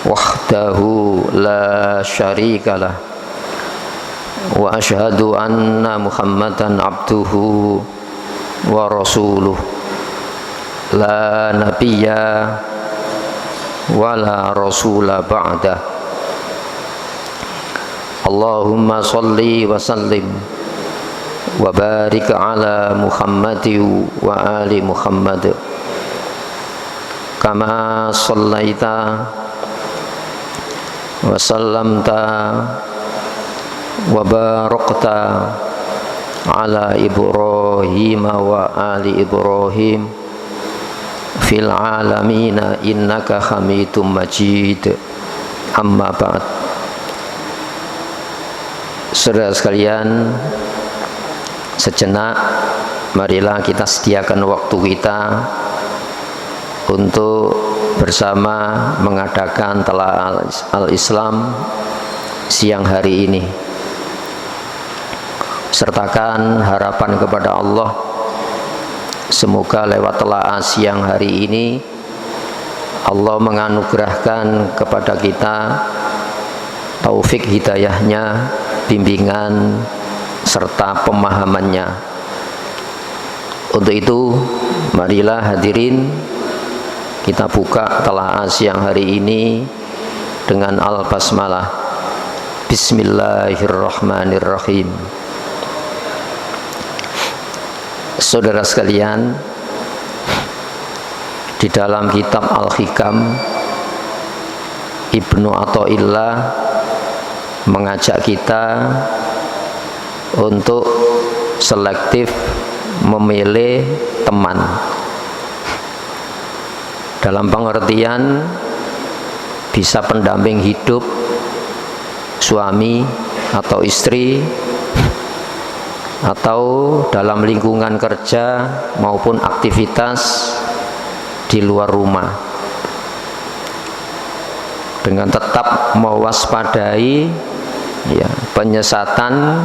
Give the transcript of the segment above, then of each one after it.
wahdahu la syarika lah, wa asyhadu anna Muhammadan abduhu wa rasuluh, la nabiyya wa la rasula ba'dah. Allahumma salli wa sallim wa barik ala Muhammadin wa ali Muhammad kama sallaita wa sallamta wa barakta ala Ibrahim wa ali Ibrahim fil alamina innaka hamidum majid. Amma ba'd. Saudara sekalian, sejenak marilah kita sediakan waktu kita untuk bersama mengadakan Telaah Al-Islam siang hari ini. Sertakan harapan kepada Allah, semoga lewat telaah siang hari ini Allah menganugerahkan kepada kita taufik hidayahnya, bimbingan serta pemahamannya. Untuk itu marilah hadirin kita buka telaah siang hari ini dengan al-basmalah. Bismillahirrahmanirrahim. Saudara sekalian, di dalam kitab Al-Hikam, Ibnu Athaillah mengajak kita untuk selektif memilih teman, dalam pengertian bisa pendamping hidup, suami atau istri, atau dalam lingkungan kerja maupun aktivitas di luar rumah, dengan tetap mewaspadai penyesatan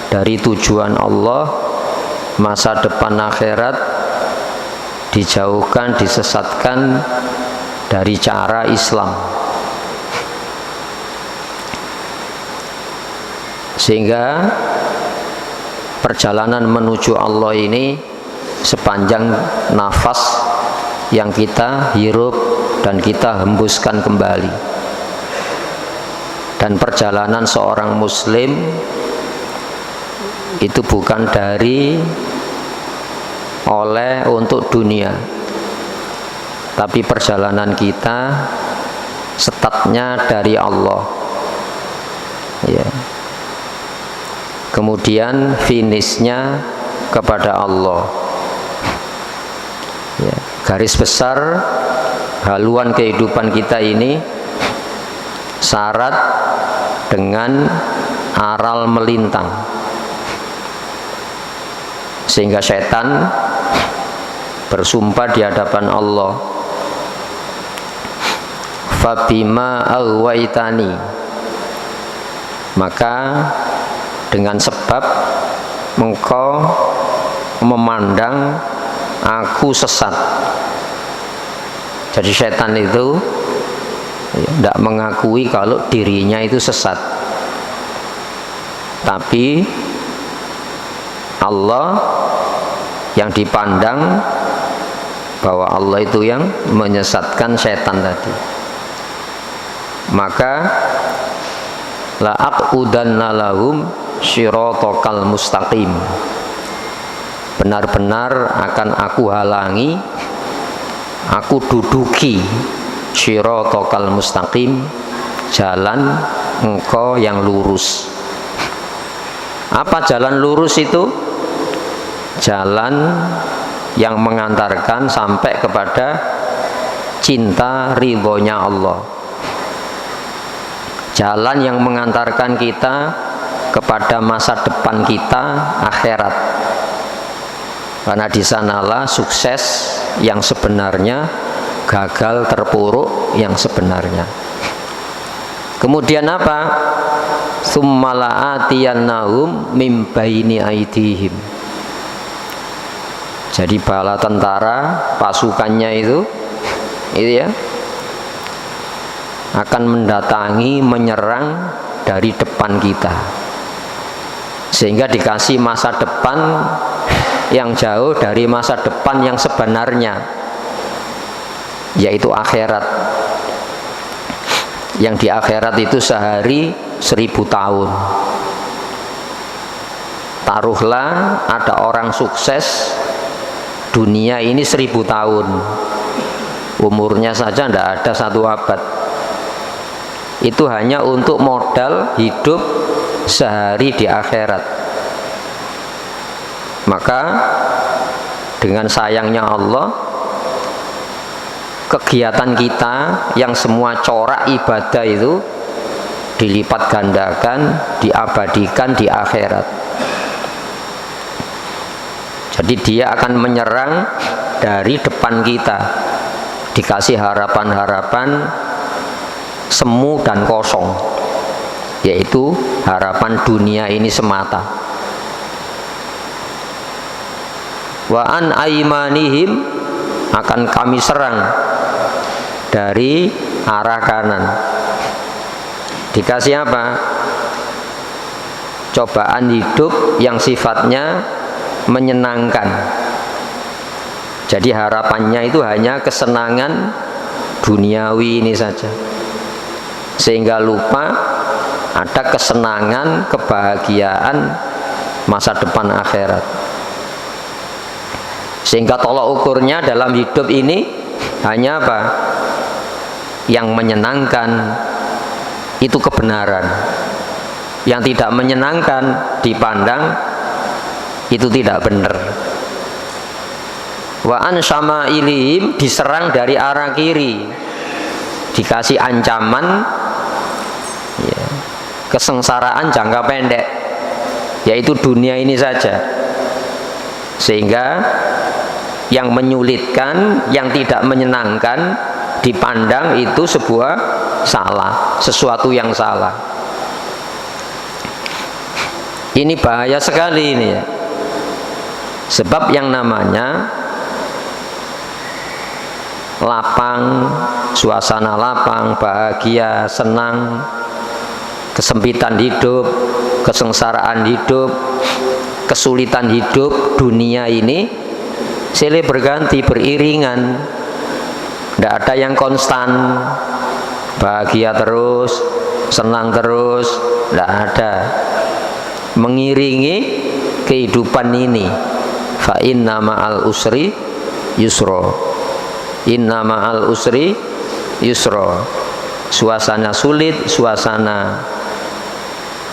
dari tujuan Allah, masa depan akhirat, dijauhkan, disesatkan dari cara Islam, sehingga perjalanan menuju Allah ini sepanjang nafas yang kita hirup dan kita hembuskan kembali. Dan perjalanan seorang muslim itu bukan dari oleh untuk dunia, tapi perjalanan kita startnya dari Allah, ya. Kemudian finishnya kepada Allah, ya. Garis besar haluan kehidupan kita ini syarat dengan aral melintang, sehingga setan bersumpah di hadapan Allah, fabima aghwaytani, maka dengan sebab engkau memandang aku sesat. Jadi setan itu tidak mengakui kalau dirinya itu sesat, tapi Allah yang dipandang, bahwa Allah itu yang menyesatkan setan tadi. Maka la aqudanna lahum syiratakal mustaqim, benar-benar akan aku halangi, aku duduki syiratakal mustaqim, jalan engkau yang lurus. Apa jalan lurus itu? Jalan yang mengantarkan sampai kepada cinta ridhonya Allah, jalan yang mengantarkan kita kepada masa depan kita akhirat, karena di sanalah sukses yang sebenarnya, gagal terpuruk yang sebenarnya. Kemudian apa? Summala'atiyannahum mim baini aidihim. Jadi bala tentara pasukannya itu ya, akan mendatangi, menyerang dari depan kita, sehingga dikasih masa depan yang jauh dari masa depan yang sebenarnya, yaitu akhirat. Yang di akhirat itu sehari 1000 tahun. Taruhlah ada orang sukses dunia ini 1000 tahun, umurnya saja tidak ada 1 abad. Itu hanya untuk modal hidup sehari di akhirat. Maka dengan sayangnya Allah, kegiatan kita yang semua corak ibadah itu dilipat gandakan, diabadikan di akhirat. Jadi dia akan menyerang dari depan kita, dikasih harapan-harapan semu dan kosong, yaitu harapan dunia ini semata. Wa an aimanihim, akan kami serang dari arah kanan. Dikasih apa? Cobaan hidup yang sifatnya menyenangkan. Jadi harapannya itu hanya kesenangan duniawi ini saja, sehingga lupa ada kesenangan, kebahagiaan masa depan akhirat. Sehingga tolak ukurnya dalam hidup ini hanya apa? Yang menyenangkan itu kebenaran, yang tidak menyenangkan dipandang itu tidak benar. Wa an syama'ilihim, diserang dari arah kiri, dikasih ancaman ya, kesengsaraan jangka pendek, yaitu dunia ini saja, sehingga yang menyulitkan, yang tidak menyenangkan dipandang itu sebuah salah, sesuatu yang salah. Ini bahaya sekali ini ya. Sebab yang namanya lapang, suasana lapang, bahagia, senang, kesempitan hidup, kesengsaraan hidup, kesulitan hidup dunia ini silih berganti, beriringan, tidak ada yang konstan, bahagia terus, senang terus, tidak ada. Mengiringi kehidupan ini, fa inna ma'al usri yusra, inna ma'al usri yusra. Suasana sulit, suasana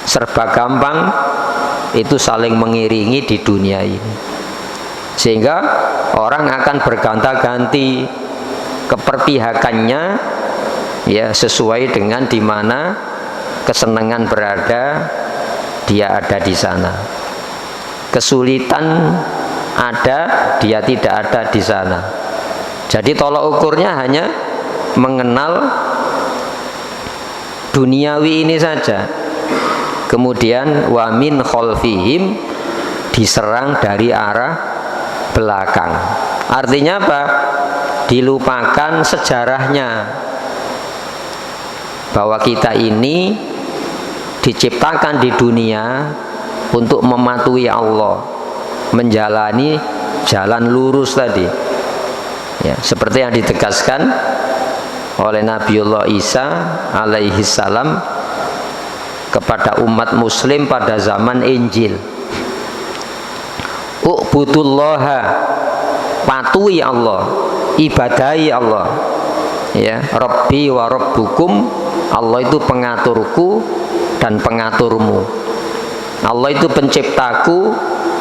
serba gampang itu saling mengiringi di dunia ini, sehingga orang akan berganti-ganti keperpihakannya ya, sesuai dengan di mana kesenangan berada, dia ada di sana. Kesulitan ada, dia tidak ada di sana. Jadi tolak ukurnya hanya mengenal duniawi ini saja. Kemudian wa min khalfihim, diserang dari arah belakang. Artinya apa? Dilupakan sejarahnya, bahwa kita ini diciptakan di dunia untuk mematuhi Allah, menjalani jalan lurus tadi ya, seperti yang ditegaskan oleh Nabiullah Isa alaihi salam kepada umat muslim pada zaman Injil. U'budullaha, patuhi Allah, ibadahi Allah ya. Rabbi wa rabbukum, Allah itu pengaturku dan pengaturmu. Allah itu penciptaku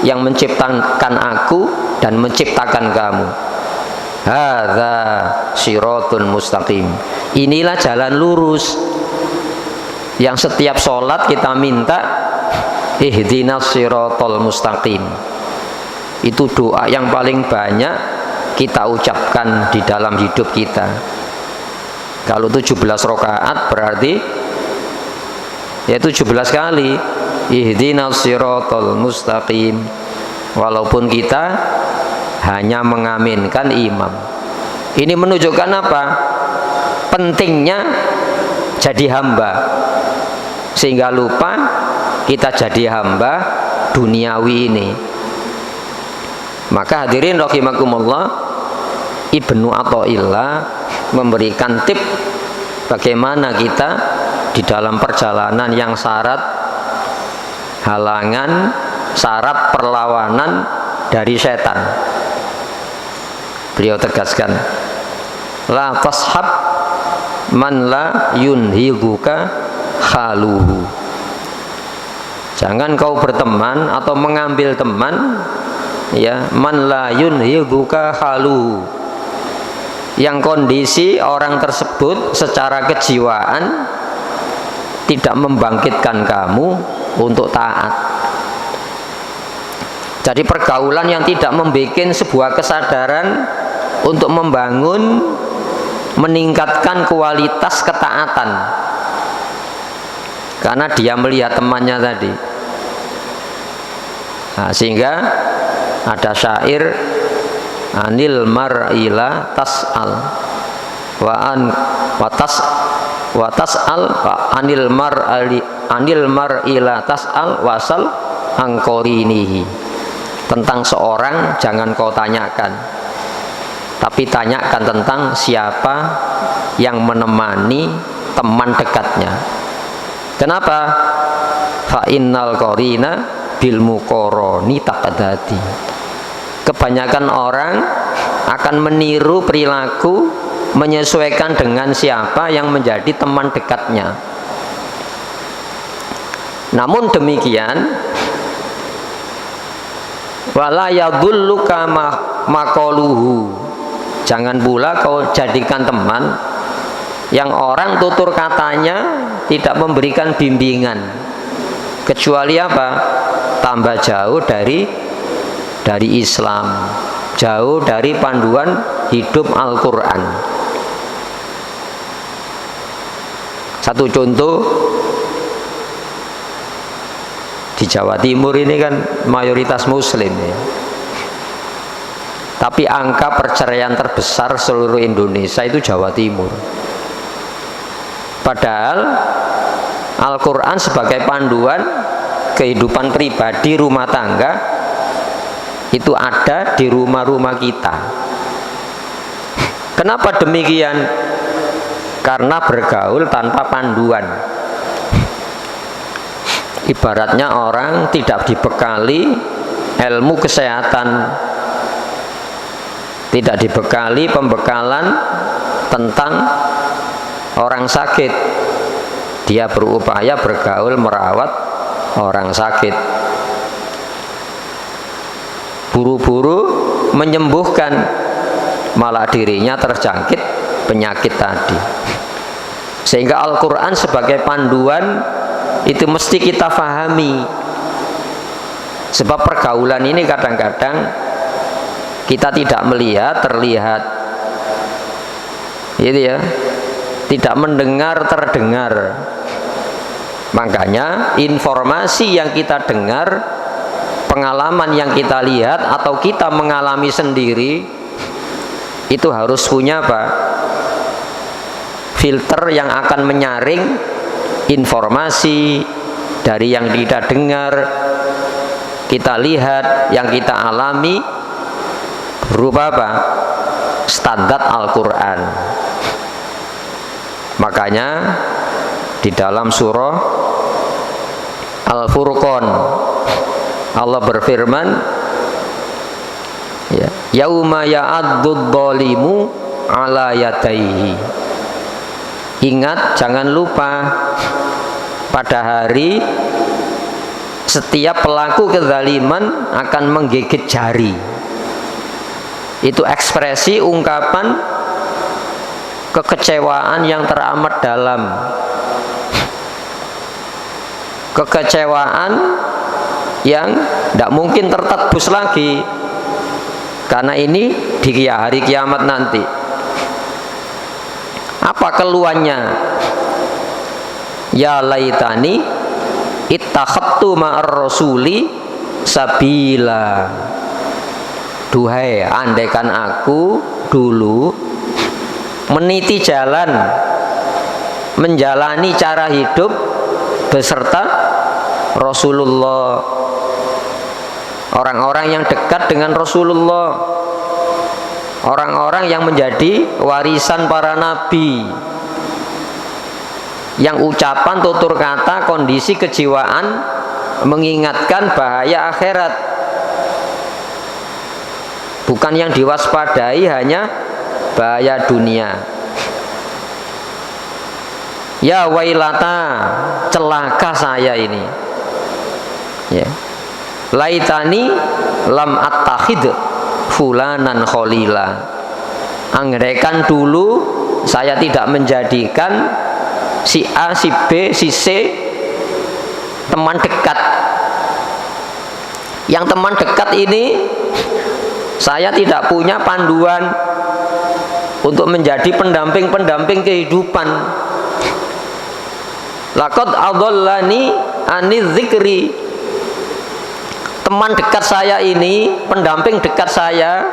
yang menciptakan aku dan menciptakan kamu. Hadza siratun mustaqim, inilah jalan lurus yang setiap sholat kita minta ihdinas siratal mustaqim. Itu doa yang paling banyak kita ucapkan di dalam hidup kita. Kalau 17 rakaat berarti ya 17 kali ihdinas siratal mustaqim, walaupun kita hanya mengaminkan imam. Ini menunjukkan apa? Pentingnya jadi hamba, sehingga lupa kita jadi hamba duniawi ini. Maka hadirin rahimakumullah, Ibnu Athaillah memberikan tip bagaimana kita di dalam perjalanan yang syarat halangan, syarat perlawanan dari setan. Beliau tegaskan, la tashab man la yunhiguka khaluhu. Jangan kau berteman atau mengambil teman, ya, man la yunhiguka khaluhu, yang kondisi orang tersebut secara kejiwaan tidak membangkitkan kamu untuk taat. Jadi pergaulan yang tidak membuat sebuah kesadaran untuk membangun, meningkatkan kualitas ketaatan, karena dia melihat temannya tadi. Nah, sehingga ada syair, anil mar'ila tas'al wa tas'al anil mar'ila tas'al wasal angkorinihi. Tentang seorang jangan kau tanyakan, tapi tanyakan tentang siapa yang menemani teman dekatnya. Kenapa? Fa innal qarina bil muqarrani taqdadi. Kebanyakan orang akan meniru perilaku, menyesuaikan dengan siapa yang menjadi teman dekatnya. Namun demikian, wala yadulluka maqaluhu, jangan pula kau jadikan teman yang orang tutur katanya tidak memberikan bimbingan, kecuali apa? Tambah jauh dari Islam, jauh dari panduan hidup Al-Quran. Satu contoh, di Jawa Timur ini kan mayoritas Muslim, ya. Tapi angka perceraian terbesar seluruh Indonesia itu Jawa Timur. Padahal Al-Quran sebagai panduan kehidupan pribadi rumah tangga itu ada di rumah-rumah kita. Kenapa demikian? Karena bergaul tanpa panduan. Ibaratnya orang tidak dibekali ilmu kesehatan, tidak dibekali pembekalan tentang orang sakit, dia berupaya bergaul merawat orang sakit, buru-buru menyembuhkan, malah dirinya terjangkit penyakit tadi. Sehingga Al-Quran sebagai panduan itu mesti kita fahami. Sebab pergaulan ini kadang-kadang kita tidak melihat, terlihat, gitu ya, tidak mendengar, terdengar. Makanya informasi yang kita dengar, pengalaman yang kita lihat atau kita mengalami sendiri, itu harus punya apa? Filter yang akan menyaring informasi dari yang kita dengar, kita lihat, yang kita alami, berupa apa? Standar Al-Quran. Makanya di dalam surah Al-Furqan Allah berfirman, ya, yauma ya'addud dhalimu ala yadaihi. Ingat, jangan lupa, pada hari setiap pelaku kezaliman akan menggigit jari. Itu ekspresi ungkapan kekecewaan yang teramat dalam, kekecewaan yang tidak mungkin tertebus lagi, karena ini di hari kiamat nanti. Apa keluhannya? Ya laitani ittakhadtu ma'ar rasuli sabila. Duhai, andaikan aku dulu meniti jalan menjalani cara hidup beserta Rasulullah, orang-orang yang dekat dengan Rasulullah, orang-orang yang menjadi warisan para nabi, yang ucapan, tutur kata, kondisi kejiwaan mengingatkan bahaya akhirat, bukan yang diwaspadai hanya bahaya dunia. Ya wailata, celaka saya ini, ya. Laitani lam attakhid fulanan kholila. Andaikan dulu saya tidak menjadikan si A, si B, si C teman dekat. Yang teman dekat ini saya tidak punya panduan untuk menjadi pendamping-pendamping kehidupan. Laqad adallani aniz zikri. Teman dekat saya ini, pendamping dekat saya,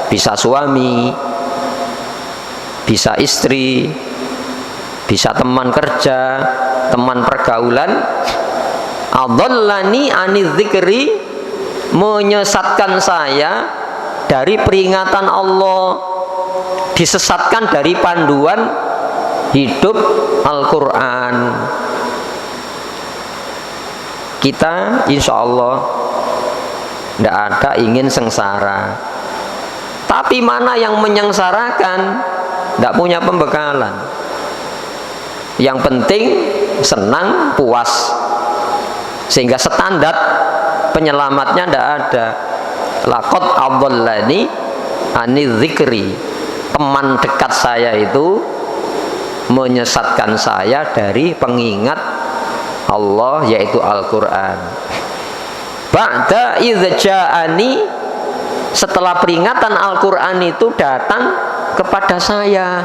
bisa suami, bisa istri, bisa teman kerja, teman pergaulan. Adallani aniz zikri, menyesatkan saya dari peringatan Allah, disesatkan dari panduan hidup Al-Quran. Kita insya Allah tidak ada ingin sengsara, tapi mana yang menyengsarakan tidak punya pembekalan. Yang penting senang, puas, sehingga standar penyelamatnya tidak ada. Laqad adallani aniz zikri, teman dekat saya itu menyesatkan saya dari pengingat Allah, yaitu Al-Quran. Ba'da idz ja'ani, setelah peringatan Al-Quran itu datang kepada saya.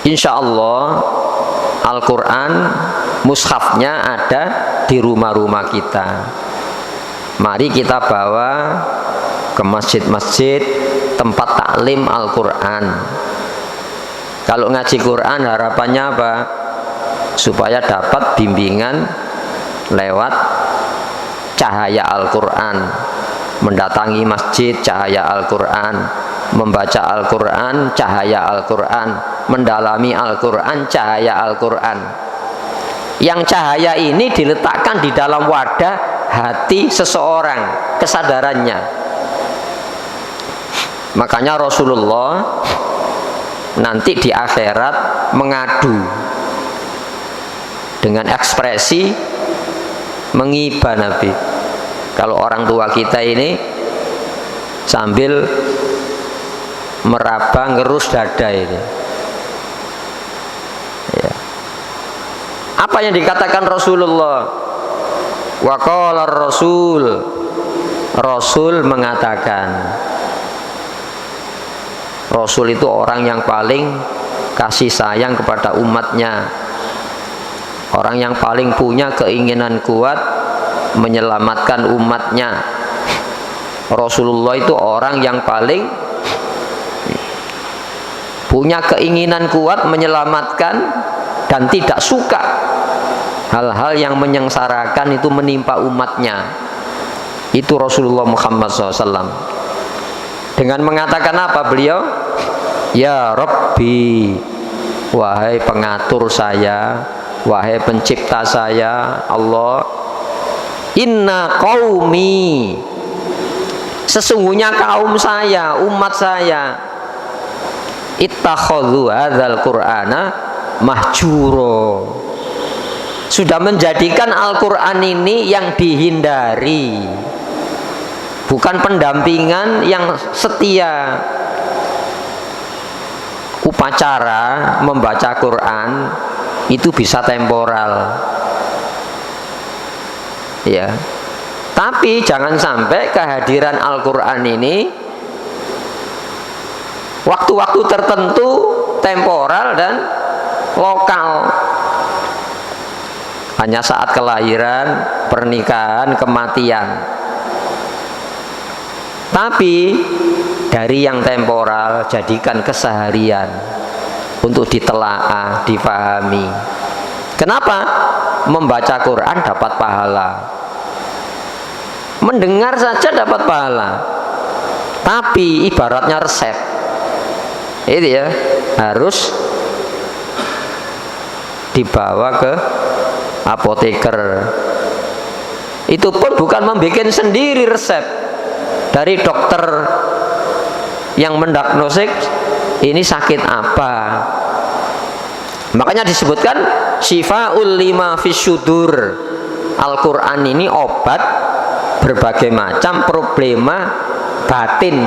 Insya Allah Al-Quran mushafnya ada di rumah-rumah kita. Mari kita bawa ke masjid-masjid, tempat taklim Al-Quran. Kalau ngaji Quran harapannya apa? Supaya dapat bimbingan lewat cahaya Al-Quran. Mendatangi masjid cahaya Al-Quran, membaca Al-Quran cahaya Al-Quran, mendalami Al-Quran cahaya Al-Quran. Yang cahaya ini diletakkan di dalam wadah hati seseorang, kesadarannya. Makanya Rasulullah nanti di akhirat mengadu dengan ekspresi mengiba Nabi. Kalau orang tua kita ini sambil meraba ngerus dada ini, ya. Apa yang dikatakan Rasulullah? Wa qala Rasul, Rasul mengatakan, Rasul itu orang yang paling kasih sayang kepada umatnya, orang yang paling punya keinginan kuat menyelamatkan umatnya. Rasulullah itu orang yang paling punya keinginan kuat menyelamatkan dan tidak suka hal-hal yang menyengsarakan itu menimpa umatnya. Itu Rasulullah Muhammad SAW. Dengan mengatakan apa beliau? Ya Rabbi, wahai pengatur saya, wahai pencipta saya, Allah, inna qaumi, sesungguhnya kaum saya, umat saya, ittakhadhu hadzal qur'ana mahjuro, sudah menjadikan Al-Quran ini yang dihindari, bukan pendampingan yang setia. Upacara membaca Quran itu bisa temporal, ya. Tapi jangan sampai kehadiran Al-Quran ini waktu-waktu tertentu temporal dan lokal, hanya saat kelahiran, pernikahan, kematian. Tapi dari yang temporal jadikan keseharian untuk ditelaah, difahami. Kenapa? Membaca Quran dapat pahala, mendengar saja dapat pahala. Tapi ibaratnya resep itu ya, harus dibawa ke apoteker. Itu pun bukan membuat sendiri resep, dari dokter yang mendiagnosis ini sakit apa. Makanya disebutkan syifaul lima fisyudur. Al-Quran ini obat berbagai macam problema batin,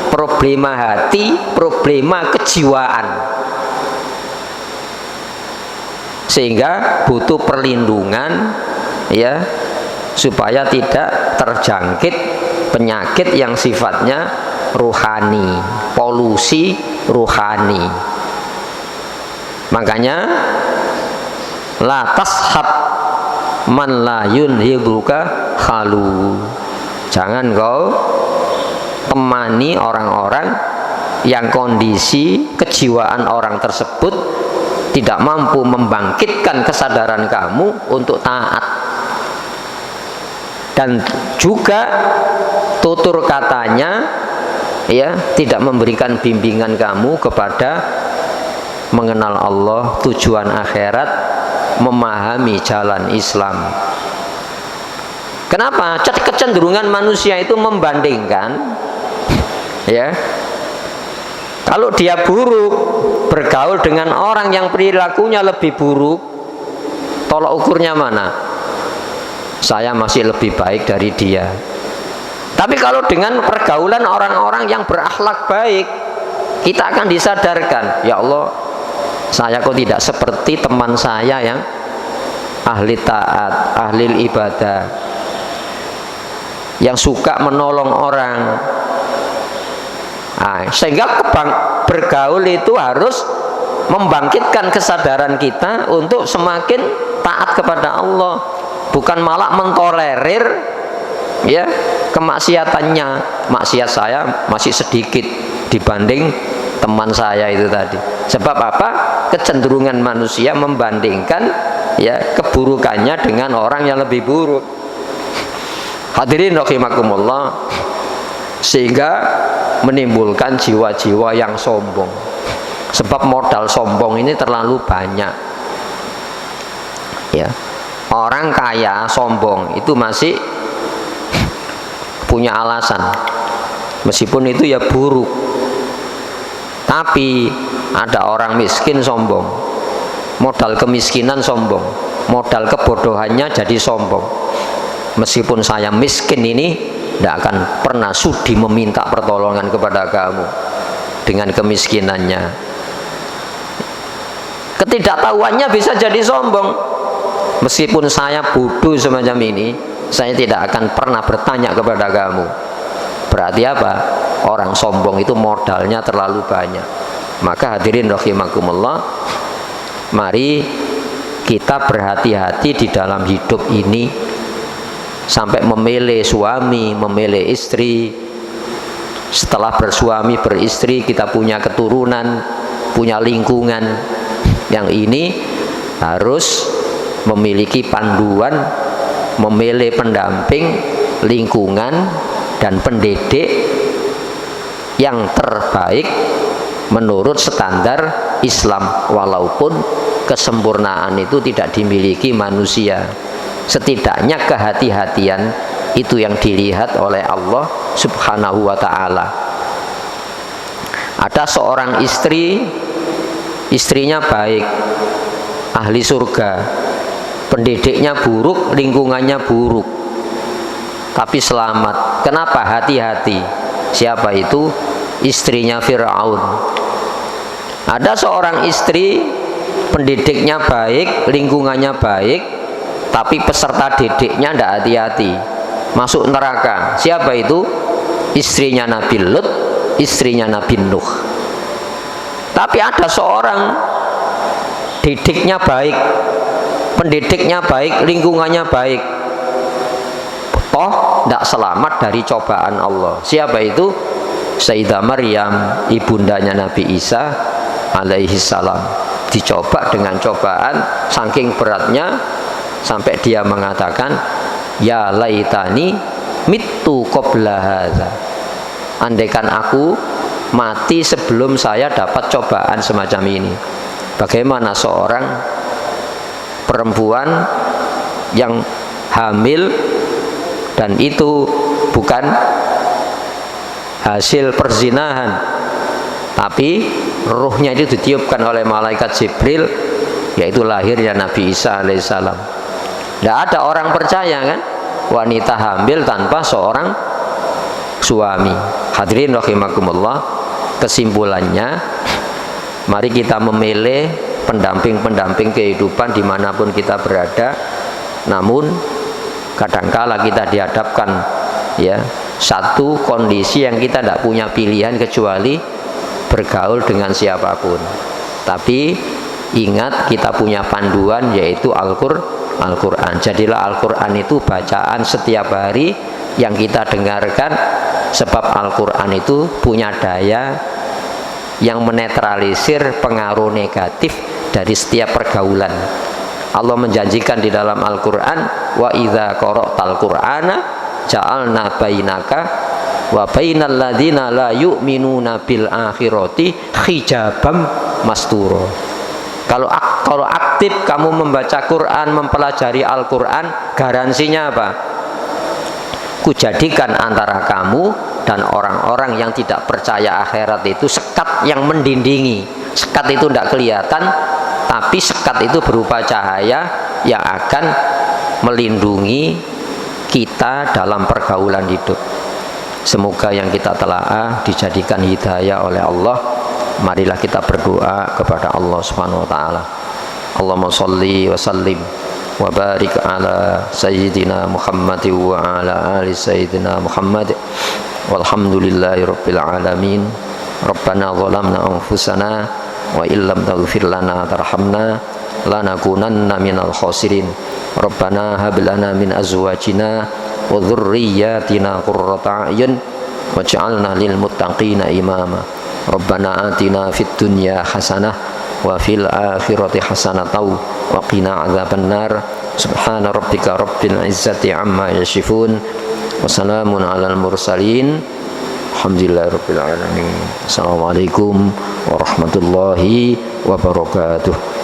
problema hati, problema kejiwaan. Sehingga butuh perlindungan ya, supaya tidak terjangkit penyakit yang sifatnya ruhani, polusi ruhani. Makanya la tashab man la yunhibuka khalu. Jangan kau temani orang-orang yang kondisi kejiwaan orang tersebut tidak mampu membangkitkan kesadaran kamu untuk taat, dan juga tutur katanya ya tidak memberikan bimbingan kamu kepada mengenal Allah, tujuan akhirat, memahami jalan Islam. Kenapa? Kecenderungan manusia itu membandingkan ya. Kalau dia buruk, bergaul dengan orang yang perilakunya lebih buruk, tolak ukurnya mana? Saya masih lebih baik dari dia. Tapi kalau dengan pergaulan orang-orang yang berakhlak baik, kita akan disadarkan, ya Allah, saya kok tidak seperti teman saya yang ahli taat, ahli ibadah, yang suka menolong orang. Nah, sehingga bergaul itu harus membangkitkan kesadaran kita untuk semakin taat kepada Allah, bukan malah mentolerir ya kemaksiatannya. Maksiat saya masih sedikit dibanding teman saya itu tadi. Sebab apa? Kecenderungan manusia membandingkan ya keburukannya dengan orang yang lebih buruk. Hadirin rahimakumullah, sehingga menimbulkan jiwa-jiwa yang sombong. Sebab modal sombong ini terlalu banyak ya. Orang kaya sombong itu masih punya alasan, meskipun itu ya buruk. Tapi ada orang miskin sombong, modal kemiskinan sombong, modal kebodohannya jadi sombong. Meskipun saya miskin ini tidak akan pernah sudi meminta pertolongan kepada kamu dengan kemiskinannya. Ketidaktahuannya bisa jadi sombong. Meskipun saya bodoh semacam ini, saya tidak akan pernah bertanya kepada kamu. Berarti apa? Orang sombong itu modalnya terlalu banyak. Maka hadirin rahimakumullah, mari kita berhati-hati di dalam hidup ini. Sampai memilih suami, memilih istri. Setelah bersuami, beristri, kita punya keturunan, punya lingkungan. Yang ini harus memiliki panduan, memilih pendamping, lingkungan, dan pendidik yang terbaik menurut standar Islam. Walaupun kesempurnaan itu tidak dimiliki manusia, setidaknya kehati-hatian itu yang dilihat oleh Allah Subhanahu wa ta'ala. Ada seorang istri, istrinya baik, ahli surga, pendidiknya buruk, lingkungannya buruk, tapi selamat. Kenapa? Hati-hati. Siapa itu? Istrinya Fir'aun. Ada seorang istri, pendidiknya baik, lingkungannya baik, tapi peserta didiknya tidak hati-hati, masuk neraka. Siapa itu? Istrinya Nabi Lut, istrinya Nabi Nuh. Tapi ada seorang didiknya baik, pendidiknya baik, lingkungannya baik, toh tidak selamat dari cobaan Allah. Siapa itu? Sayyidah Maryam, ibundanya Nabi Isa alaihi salam, dicoba dengan cobaan saking beratnya sampai dia mengatakan, ya laitani mittu qabla hadza, andaikan aku mati sebelum saya dapat cobaan semacam ini. Bagaimana seorang perempuan yang hamil dan itu bukan hasil perzinahan, tapi ruhnya itu ditiupkan oleh malaikat Jibril, yaitu lahirnya Nabi Isa alaihissalam. Tidak ada orang percaya kan wanita hamil tanpa seorang suami. Hadirin rahimakumullah, kesimpulannya mari kita memilih pendamping-pendamping kehidupan dimanapun kita berada. Namun kadangkala kita dihadapkan ya satu kondisi yang kita tidak punya pilihan kecuali bergaul dengan siapapun. Tapi ingat, kita punya panduan yaitu Al-Quran. Jadilah Al-Quran itu bacaan setiap hari yang kita dengarkan, sebab Al-Quran itu punya daya yang menetralisir pengaruh negatif dari setiap pergaulan. Allah menjanjikan di dalam Al-Quran, wa idza qara'tal Qur'ana ja'alna bainaka wa bainal ladzina la yu'minuna bil akhirati hijabam masturo. Kalau aktif kamu membaca Quran, mempelajari Al-Quran, garansinya apa? Kujadikan antara kamu dan orang-orang yang tidak percaya akhirat itu sekat yang mendindingi. Sekat itu tidak kelihatan, tapi sekat itu berupa cahaya yang akan melindungi kita dalam pergaulan hidup. Semoga yang kita telaah dijadikan hidayah oleh Allah. Marilah kita berdoa kepada Allah Subhanahu wa taala. Allahumma shalli wa sallim wa barik ala sayyidina Muhammad wa ala ali sayyidina Muhammad. Walhamdulillahi rabbil alamin. Rabbana zalamna anfusana wa illam taghfir lana tarhamna lanakunanna minal khasirin. Rabbana hab lana min azwajina wa dhurriyyatina qurrata a'yun waj'alna lil muttaqina imama. Rabbana atina fid dunya hasanah wa fil akhirati hasanah wa qina adzabannar. Subhana rabbika rabbil izzati amma yasifun wa salamun alal mursalin alhamdulillahi rabbil alamin. Assalamualaikum warahmatullahi wabarakatuh.